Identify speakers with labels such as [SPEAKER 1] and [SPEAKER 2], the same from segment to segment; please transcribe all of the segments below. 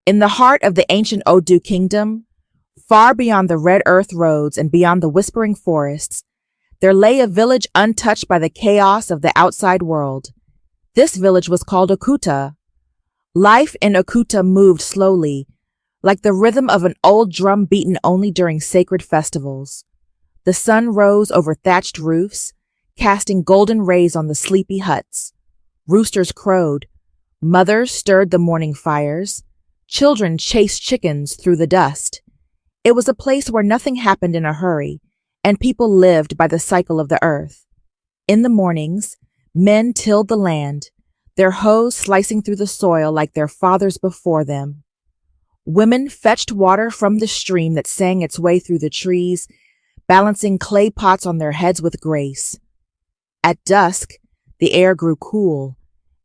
[SPEAKER 1] In the heart of the ancient Odu kingdom, far beyond the red earth roads and beyond the whispering forests, there lay a village untouched by the chaos of the outside world. This village was called Okuta. Life in Okuta moved slowly, like the rhythm of an old drum beaten only during sacred festivals. The sun rose over thatched roofs, casting golden rays on the sleepy huts. Roosters crowed, mothers stirred the morning fires, children chased chickens through the dust. It was a place where nothing happened in a hurry, and people lived by the cycle of the earth. In the mornings, men tilled the land, their hoes slicing through the soil like their fathers before them. Women fetched water from the stream that sang its way through the trees, balancing clay pots on their heads with grace. At dusk, the air grew cool,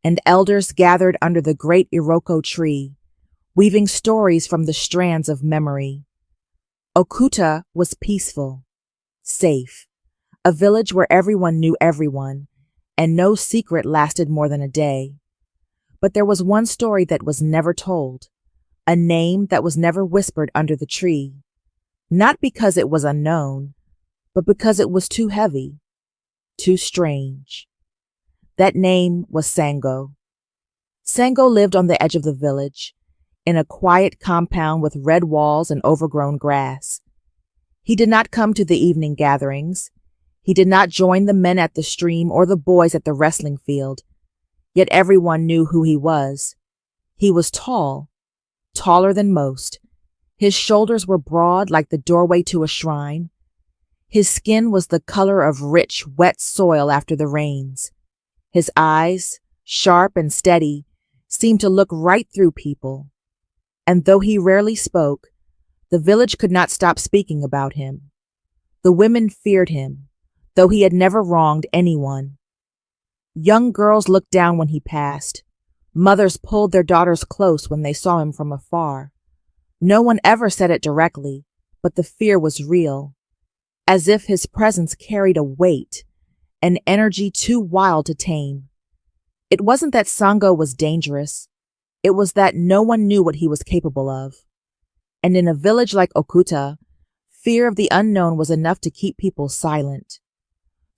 [SPEAKER 1] and elders gathered under the great Iroko tree, weaving stories from the strands of memory. Okuta was peaceful, safe, a village where everyone knew everyone, and no secret lasted more than a day. But there was one story that was never told, a name that was never whispered under the tree, not because it was unknown, but because it was too heavy, too strange. That name was Sango. Sango lived on the edge of the village, in a quiet compound with red walls and overgrown grass. He did not come to the evening gatherings. He did not join the men at the stream or the boys at the wrestling field. Yet everyone knew who he was. He was tall, taller than most. His shoulders were broad like the doorway to a shrine. His skin was the color of rich, wet soil after the rains. His eyes, sharp and steady, seemed to look right through people. And though he rarely spoke, the village could not stop speaking about him. The women feared him, though he had never wronged anyone. Young girls looked down when he passed. Mothers pulled their daughters close when they saw him from afar. No one ever said it directly, but the fear was real, as if his presence carried a weight, an energy too wild to tame. It wasn't that Sango was dangerous. It was that no one knew what he was capable of. And in a village like Okuta, fear of the unknown was enough to keep people silent.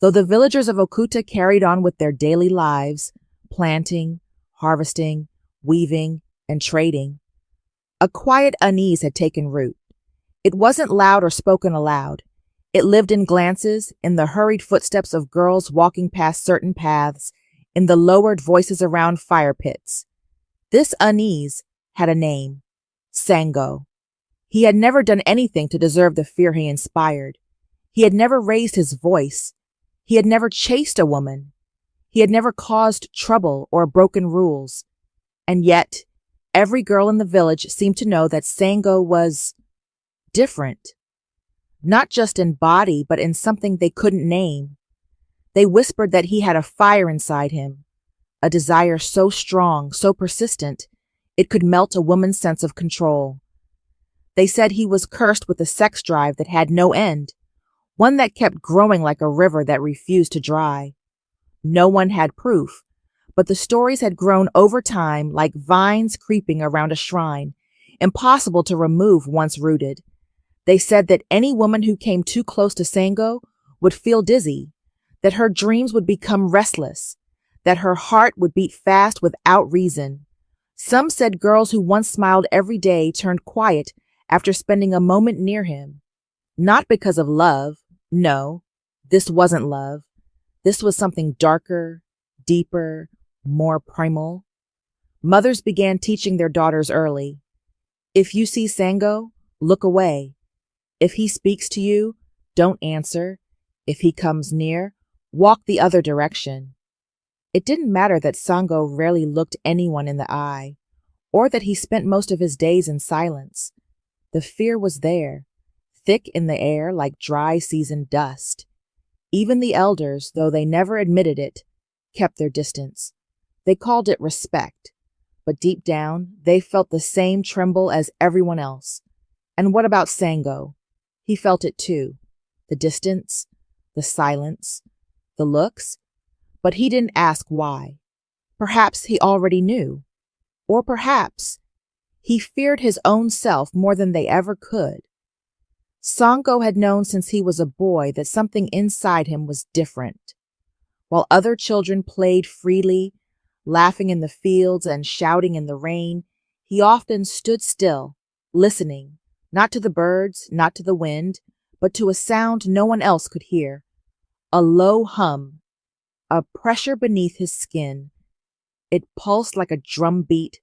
[SPEAKER 1] Though the villagers of Okuta carried on with their daily lives, planting, harvesting, weaving, and trading, a quiet unease had taken root. It wasn't loud or spoken aloud. It lived in glances, in the hurried footsteps of girls walking past certain paths, in the lowered voices around fire pits. This unease had a name, Sango. He had never done anything to deserve the fear he inspired. He had never raised his voice. He had never chased a woman. He had never caused trouble or broken rules. And yet, every girl in the village seemed to know that Sango was different. Not just in body, but in something they couldn't name. They whispered that he had a fire inside him, a desire so strong, so persistent, it could melt a woman's sense of control. They said he was cursed with a sex drive that had no end, one that kept growing like a river that refused to dry. No one had proof, but the stories had grown over time like vines creeping around a shrine, impossible to remove once rooted. They said that any woman who came too close to Sango would feel dizzy, that her dreams would become restless, that her heart would beat fast without reason. Some said girls who once smiled every day turned quiet after spending a moment near him. Not because of love. No, this wasn't love. This was something darker, deeper, more primal. Mothers began teaching their daughters early. If you see Sango, look away. If he speaks to you, don't answer. If he comes near, walk the other direction. It didn't matter that Sango rarely looked anyone in the eye, or that he spent most of his days in silence. The fear was there, thick in the air like dry season dust. Even the elders, though they never admitted it, kept their distance. They called it respect, but deep down, they felt the same tremble as everyone else. And what about Sango? He felt it too. The distance, the silence, the looks. But he didn't ask why. Perhaps he already knew. Or perhaps He feared his own self more than they ever could. Sango had known since he was a boy that something inside him was different. While other children played freely, laughing in the fields and shouting in the rain, he often stood still, listening, not to the birds, not to the wind, but to a sound no one else could hear, a low hum, a pressure beneath his skin. It pulsed like a drum beat,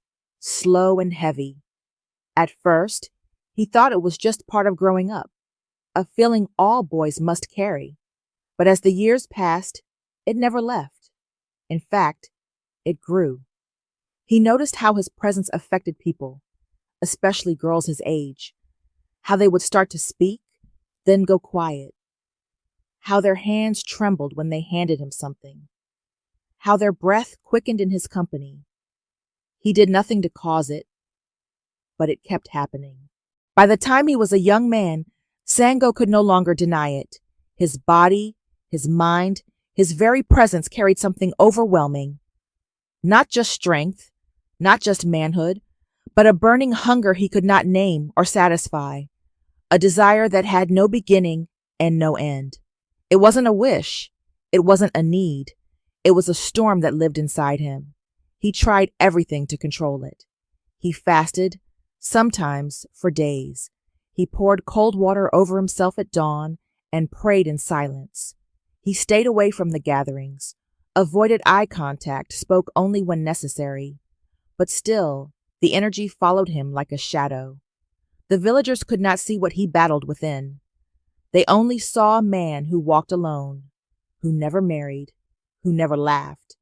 [SPEAKER 1] slow and heavy. At first, he thought it was just part of growing up, a feeling all boys must carry. But as the years passed, it never left. In fact, it grew. He noticed how his presence affected people, especially girls his age, how they would start to speak, then go quiet, how their hands trembled when they handed him something, how their breath quickened in his company. He did nothing to cause it, but it kept happening. By the time he was a young man, Sango could no longer deny it. His body, his mind, his very presence carried something overwhelming. Not just strength, not just manhood, but a burning hunger he could not name or satisfy, a desire that had no beginning and no end. It wasn't a wish, it wasn't a need, it was a storm that lived inside him. He tried everything to control it. He fasted, sometimes for days. He poured cold water over himself at dawn and prayed in silence. He stayed away from the gatherings, avoided eye contact, spoke only when necessary. But still, the energy followed him like a shadow. The villagers could not see what he battled within. They only saw a man who walked alone, who never married, who never laughed.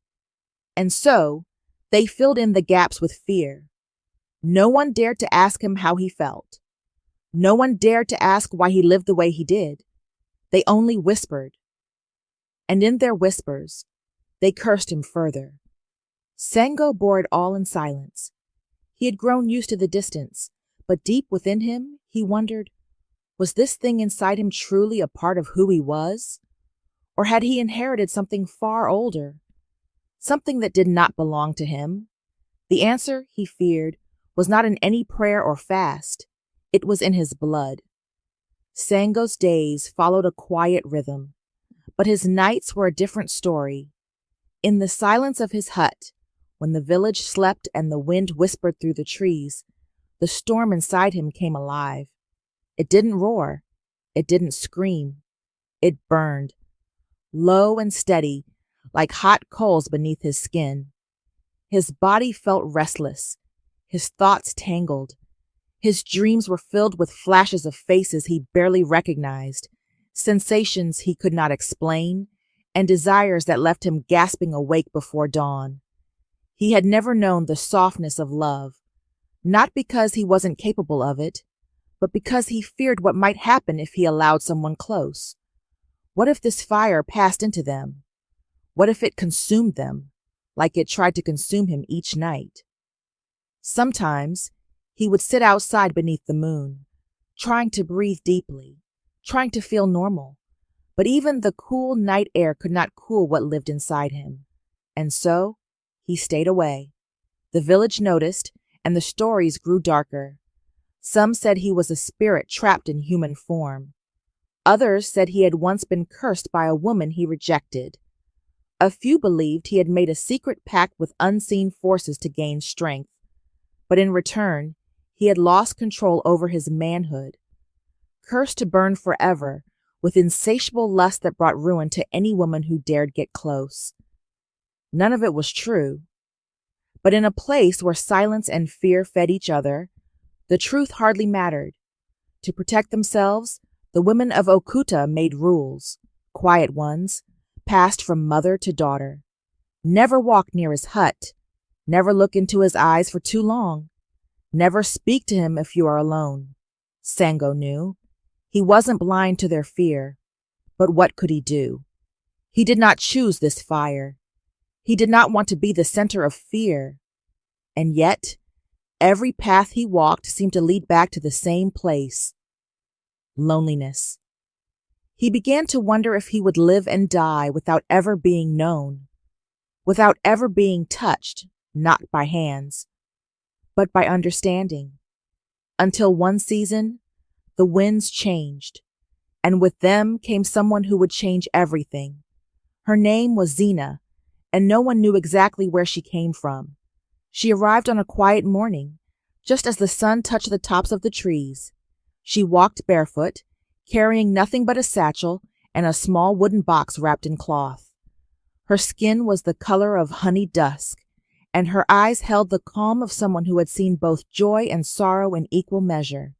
[SPEAKER 1] And so, they filled in the gaps with fear. No one dared to ask him how he felt. No one dared to ask why he lived the way he did. They only whispered. And in their whispers, they cursed him further. Sango bore it all in silence. He had grown used to the distance, but deep within him, he wondered, was this thing inside him truly a part of who he was? Or had he inherited something far older, something that did not belong to him? The answer, he feared, was not in any prayer or fast. It was in his blood. Sango's days followed a quiet rhythm, but his nights were a different story. In the silence of his hut, when the village slept and the wind whispered through the trees, the storm inside him came alive. It didn't roar. It didn't scream. It burned, low and steady, like hot coals beneath his skin. His body felt restless, his thoughts tangled. His dreams were filled with flashes of faces he barely recognized, sensations he could not explain, and desires that left him gasping awake before dawn. He had never known the softness of love, not because he wasn't capable of it, but because he feared what might happen if he allowed someone close. What if this fire passed into them? What if it consumed them, like it tried to consume him each night? Sometimes, he would sit outside beneath the moon, trying to breathe deeply, trying to feel normal. But even the cool night air could not cool what lived inside him. And so, he stayed away. The village noticed, and the stories grew darker. Some said he was a spirit trapped in human form. Others said he had once been cursed by a woman he rejected. A few believed he had made a secret pact with unseen forces to gain strength. But in return, he had lost control over his manhood. Cursed to burn forever, with insatiable lust that brought ruin to any woman who dared get close. None of it was true. But in a place where silence and fear fed each other, the truth hardly mattered. To protect themselves, the women of Okuta made rules, quiet ones, passed from mother to daughter. Never walk near his hut. Never look into his eyes for too long. Never speak to him if you are alone. Sango knew. He wasn't blind to their fear. But what could he do? He did not choose this fire. He did not want to be the center of fear. And yet, every path he walked seemed to lead back to the same place. Loneliness. He began to wonder if he would live and die without ever being known, without ever being touched, not by hands. but by understanding. Until one season, the winds changed, and with them came someone who would change everything. Her name was Xena, and no one knew exactly where she came from. She arrived on a quiet morning, just as the sun touched the tops of the trees. She walked barefoot, carrying nothing but a satchel and a small wooden box wrapped in cloth. Her skin was the color of honeyed dusk, and her eyes held the calm of someone who had seen both joy and sorrow in equal measure.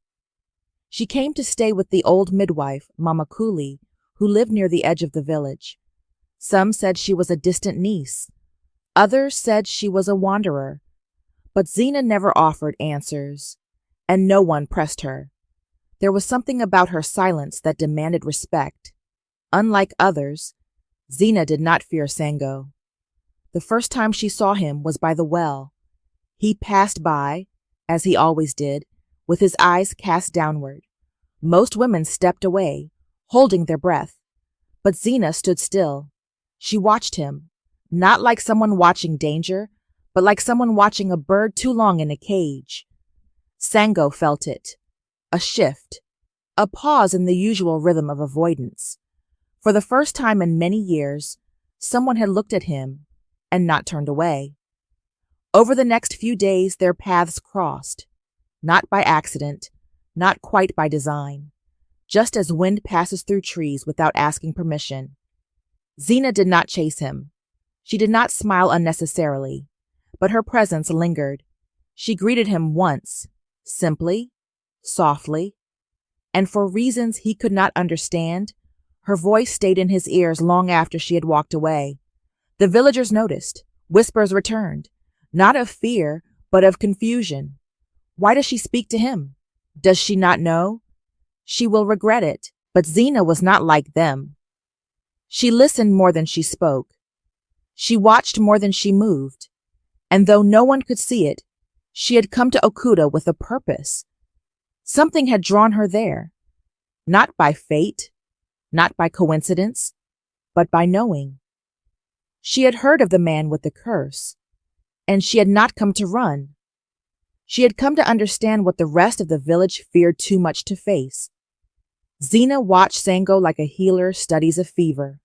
[SPEAKER 1] She came to stay with the old midwife, Mama Cooley, who lived near the edge of the village. Some said she was a distant niece. Others said she was a wanderer. But Xena never offered answers, and no one pressed her. There was something about her silence that demanded respect. Unlike others, Xena did not fear Sango. The first time she saw him was by the well. He passed by, as he always did, with his eyes cast downward. Most women stepped away, holding their breath. But Xena stood still. She watched him, not like someone watching danger, but like someone watching a bird too long in a cage. Sango felt it. A shift. A pause in the usual rhythm of avoidance. For the first time in many years, someone had looked at him and not turned away. Over the next few days, their paths crossed. Not by accident, not quite by design. Just as wind passes through trees without asking permission. Xena did not chase him. She did not smile unnecessarily, but her presence lingered. She greeted him once, simply, softly, and for reasons he could not understand, her voice stayed in his ears long after she had walked away. The villagers noticed. Whispers returned, not of fear, but of confusion. Why does she speak to him? Does she not know? She will regret it, but Xena was not like them. She listened more than she spoke. She watched more than she moved. And though no one could see it, she had come to Okuda with a purpose. Something had drawn her there, not by fate, not by coincidence, but by knowing. She had heard of the man with the curse, and she had not come to run. She had come to understand what the rest of the village feared too much to face. Xena watched Sango like a healer studies a fever,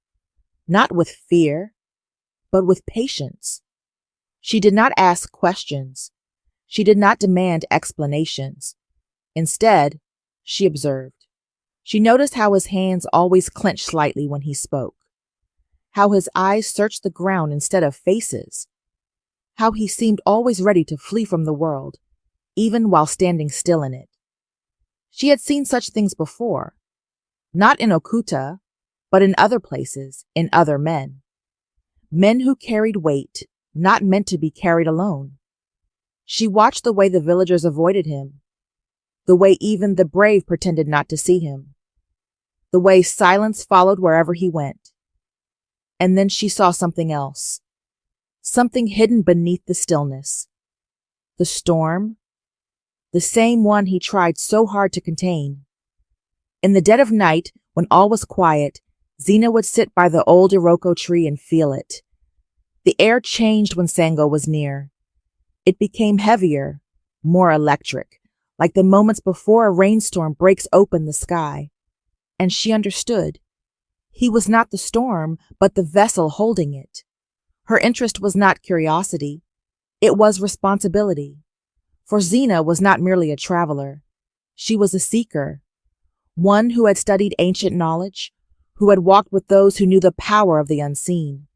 [SPEAKER 1] not with fear, but with patience. She did not ask questions. She did not demand explanations. Instead, she observed. She noticed how his hands always clenched slightly when he spoke, how his eyes searched the ground instead of faces, how he seemed always ready to flee from the world, even while standing still in it. She had seen such things before, not in Okuta, but in other places, in other men. Men who carried weight, not meant to be carried alone. She watched the way the villagers avoided him, the way even the brave pretended not to see him, the way silence followed wherever he went. And then she saw something else, something hidden beneath the stillness. The storm, the same one he tried so hard to contain. In the dead of night, when all was quiet, Xena would sit by the old Iroko tree and feel it. The air changed when Sango was near. It became heavier, more electric, like the moments before a rainstorm breaks open the sky. And she understood. He was not the storm, but the vessel holding it. Her interest was not curiosity. It was responsibility. For Xena was not merely a traveler. She was a seeker, one who had studied ancient knowledge, who had walked with those who knew the power of the unseen,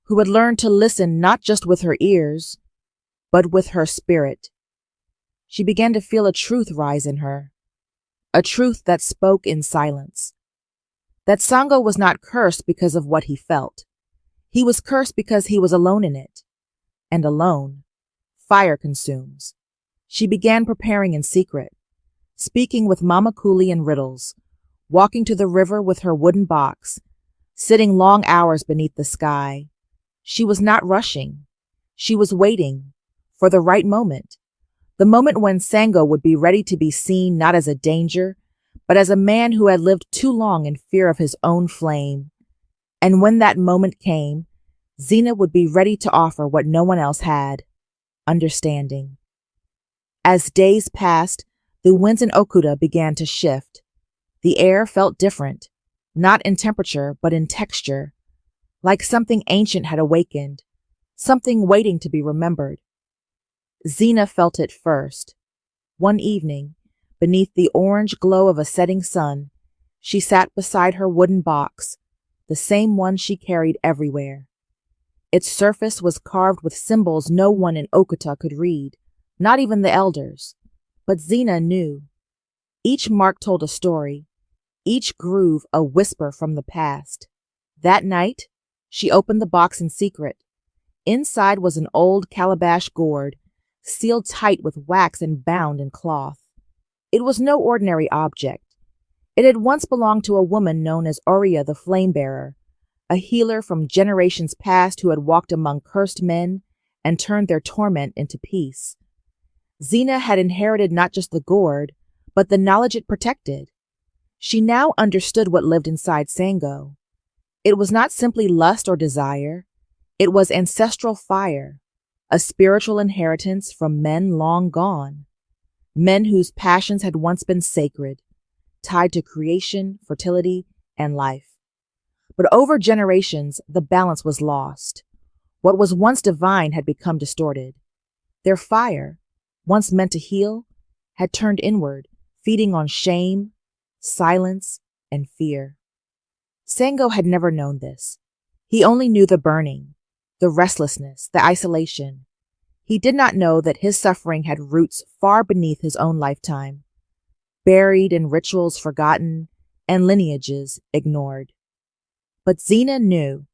[SPEAKER 1] who had learned to listen not just with her ears, but with her spirit. She began to feel a truth rise in her, a truth that spoke in silence. That Sango was not cursed because of what he felt. He was cursed because he was alone in it. And alone, fire consumes. She began preparing in secret, speaking with Mama Cooley in riddles, walking to the river with her wooden box, sitting long hours beneath the sky. She was not rushing. She was waiting for the right moment, the moment when Sango would be ready to be seen not as a danger, but as a man who had lived too long in fear of his own flame. And when that moment came, Xena would be ready to offer what no one else had, understanding. As days passed, the winds in Okuda began to shift. The air felt different, not in temperature, but in texture, like something ancient had awakened, something waiting to be remembered. Xena felt it first. One evening, beneath the orange glow of a setting sun, she sat beside her wooden box, the same one she carried everywhere. Its surface was carved with symbols no one in Okuta could read, not even the elders. But Xena knew. Each mark told a story, each groove a whisper from the past. That night, she opened the box in secret. Inside was an old calabash gourd, sealed tight with wax and bound in cloth. It was no ordinary object. It had once belonged to a woman known as Oria the Flame-Bearer, a healer from generations past who had walked among cursed men and turned their torment into peace. Xena had inherited not just the gourd, but the knowledge it protected. She now understood what lived inside Sango. It was not simply lust or desire. It was ancestral fire, a spiritual inheritance from men long gone, men whose passions had once been sacred, tied to creation, fertility, and life. But over generations, the balance was lost. What was once divine had become distorted. Their fire, once meant to heal, had turned inward, feeding on shame, silence, and fear. Sango had never known this. He only knew the burning, the restlessness, the isolation. He did not know that his suffering had roots far beneath his own lifetime, buried in rituals forgotten and lineages ignored. But Xena knew.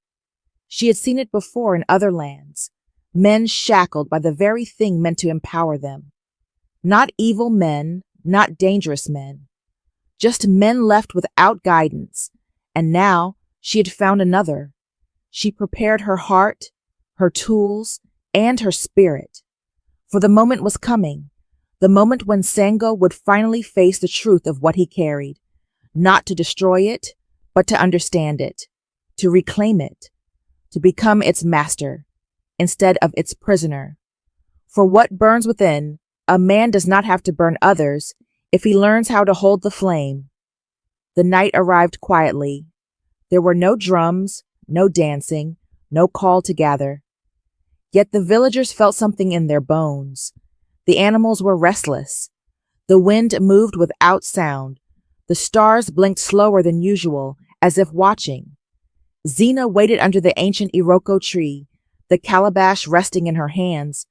[SPEAKER 1] She had seen it before in other lands, men shackled by the very thing meant to empower them. Not evil men, not dangerous men, just men left without guidance. And now she had found another. She prepared her heart, her tools, and her spirit. For the moment was coming, the moment when Sango would finally face the truth of what he carried, not to destroy it, but to understand it, to reclaim it, to become its master, instead of its prisoner. For what burns within, a man does not have to burn others if he learns how to hold the flame. The night arrived quietly. There were no drums, no dancing, no call to gather. Yet the villagers felt something in their bones. The animals were restless. The wind moved without sound. The stars blinked slower than usual, as if watching. Xena waited under the ancient Iroko tree, the calabash resting in her hands.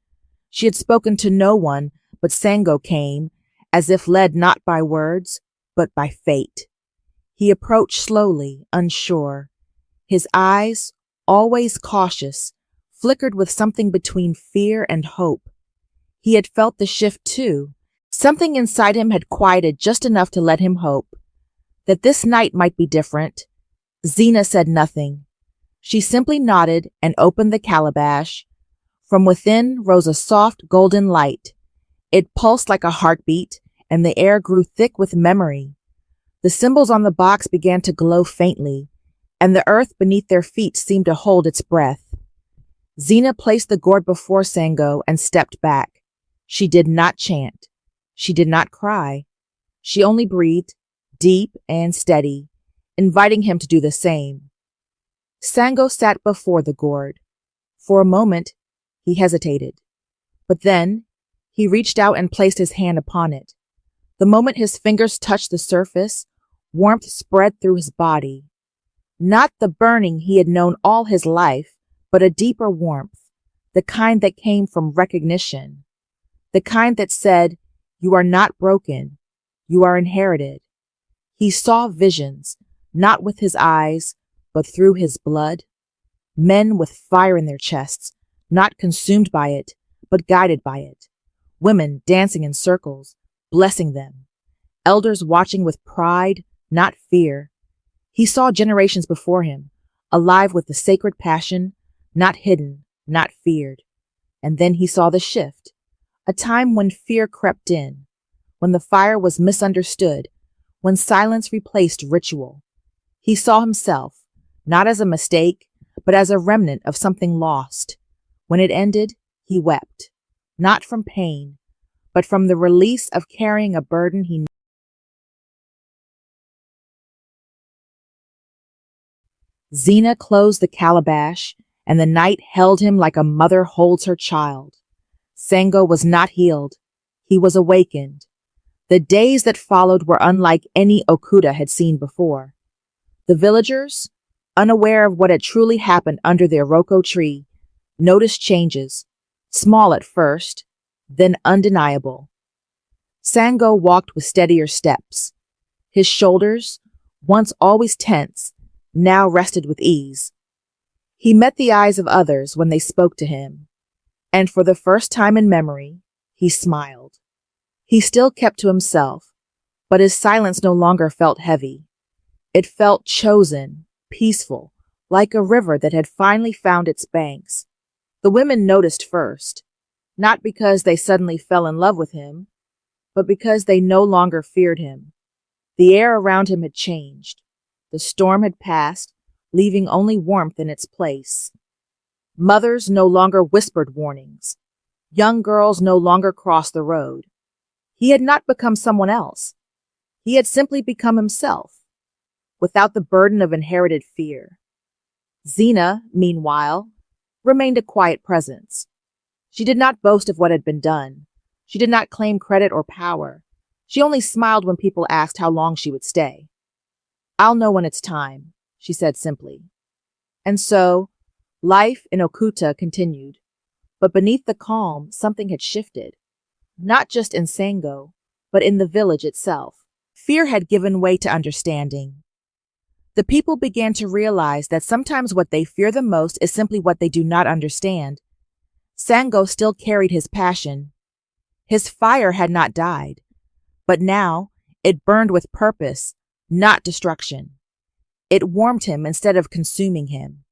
[SPEAKER 1] She had spoken to no one, but Sango came, as if led not by words, but by fate. He approached slowly, unsure. His eyes, always cautious, flickered with something between fear and hope. He had felt the shift too. Something inside him had quieted just enough to let him hope that this night might be different. Xena said nothing. She simply nodded and opened the calabash. From within rose a soft golden light. It pulsed like a heartbeat, and the air grew thick with memory. The symbols on the box began to glow faintly, and the earth beneath their feet seemed to hold its breath. Xena placed the gourd before Sango and stepped back. She did not chant. She did not cry. She only breathed, deep and steady, inviting him to do the same. Sango sat before the gourd. For a moment, he hesitated. But then, he reached out and placed his hand upon it. The moment his fingers touched the surface, warmth spread through his body. Not the burning he had known all his life, but a deeper warmth, the kind that came from recognition, the kind that said, "You are not broken, you are inherited." He saw visions, not with his eyes, but through his blood. Men with fire in their chests, not consumed by it, but guided by it. Women dancing in circles, blessing them. Elders watching with pride, not fear. He saw generations before him, alive with the sacred passion, not hidden, not feared. And then he saw the shift, a time when fear crept in, when the fire was misunderstood, when silence replaced ritual. He saw himself, not as a mistake, but as a remnant of something lost. When it ended, he wept, not from pain, but from the release of carrying a burden he. Xena closed the calabash, and the night held him like a mother holds her child. Sango was not healed. He was awakened. The days that followed were unlike any Okuda had seen before. The villagers, unaware of what had truly happened under the Iroko tree, noticed changes, small at first, then undeniable. Sango walked with steadier steps. His shoulders, once always tense, now rested with ease. He met the eyes of others when they spoke to him, and for the first time in memory, he smiled. He still kept to himself, but his silence no longer felt heavy. It felt chosen, peaceful, like a river that had finally found its banks. The women noticed first, not because they suddenly fell in love with him, but because they no longer feared him. The air around him had changed. The storm had passed, leaving only warmth in its place. Mothers no longer whispered warnings. Young girls no longer crossed the road. He had not become someone else. He had simply become himself, without the burden of inherited fear. Xena, meanwhile, remained a quiet presence. She did not boast of what had been done. She did not claim credit or power. She only smiled when people asked how long she would stay. "I'll know when it's time," she said simply. And so, life in Okuta continued. But beneath the calm, something had shifted. Not just in Sango, but in the village itself. Fear had given way to understanding. The people began to realize that sometimes what they fear the most is simply what they do not understand. Sango still carried his passion. His fire had not died, but now it burned with purpose, not destruction. It warmed him instead of consuming him.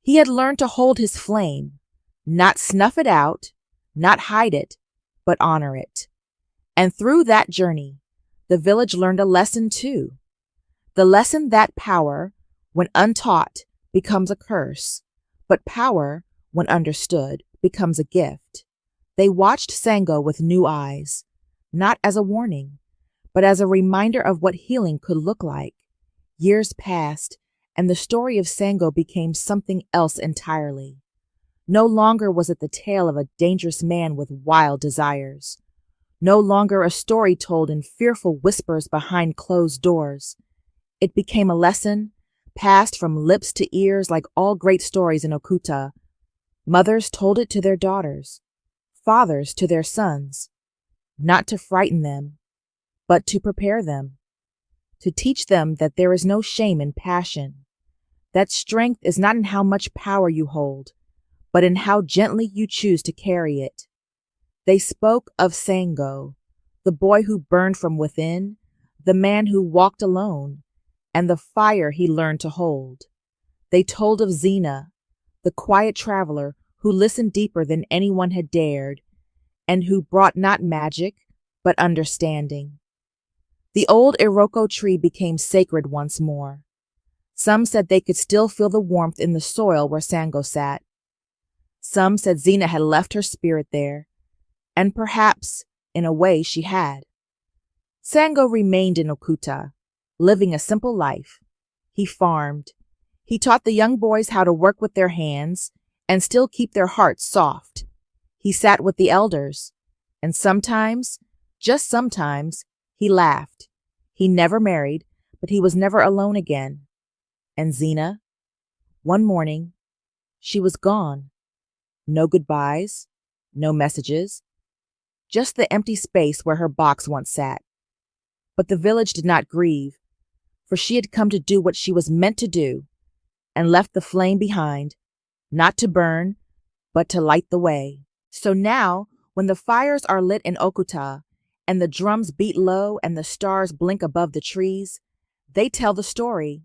[SPEAKER 1] He had learned to hold his flame, not snuff it out, not hide it, but honor it. And through that journey, the village learned a lesson too. The lesson that power, when untaught, becomes a curse, but power, when understood, becomes a gift. They watched Sango with new eyes, not as a warning, but as a reminder of what healing could look like. Years passed, and the story of Sango became something else entirely. No longer was it the tale of a dangerous man with wild desires. No longer a story told in fearful whispers behind closed doors. It became a lesson, passed from lips to ears like all great stories in Okuta. Mothers told it to their daughters, fathers to their sons, not to frighten them, but to prepare them, to teach them that there is no shame in passion, that strength is not in how much power you hold, but in how gently you choose to carry it. They spoke of Sango, the boy who burned from within, the man who walked alone, and the fire he learned to hold. They told of Xena, the quiet traveler who listened deeper than anyone had dared, and who brought not magic, but understanding. The old Iroko tree became sacred once more. Some said they could still feel the warmth in the soil where Sango sat. Some said Xena had left her spirit there, and perhaps, in a way, she had. Sango remained in Okuta, living a simple life. He farmed. He taught the young boys how to work with their hands and still keep their hearts soft. He sat with the elders, and sometimes, just sometimes, he laughed. He never married, but he was never alone again. And Xena? One morning, she was gone. No goodbyes, no messages, just the empty space where her box once sat. But the village did not grieve, for she had come to do what she was meant to do, and left the flame behind, not to burn, but to light the way. So now, when the fires are lit in Okuta, and the drums beat low and the stars blink above the trees, they tell the story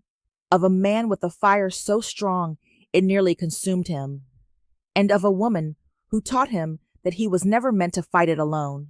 [SPEAKER 1] of a man with a fire so strong it nearly consumed him, and of a woman who taught him that he was never meant to fight it alone.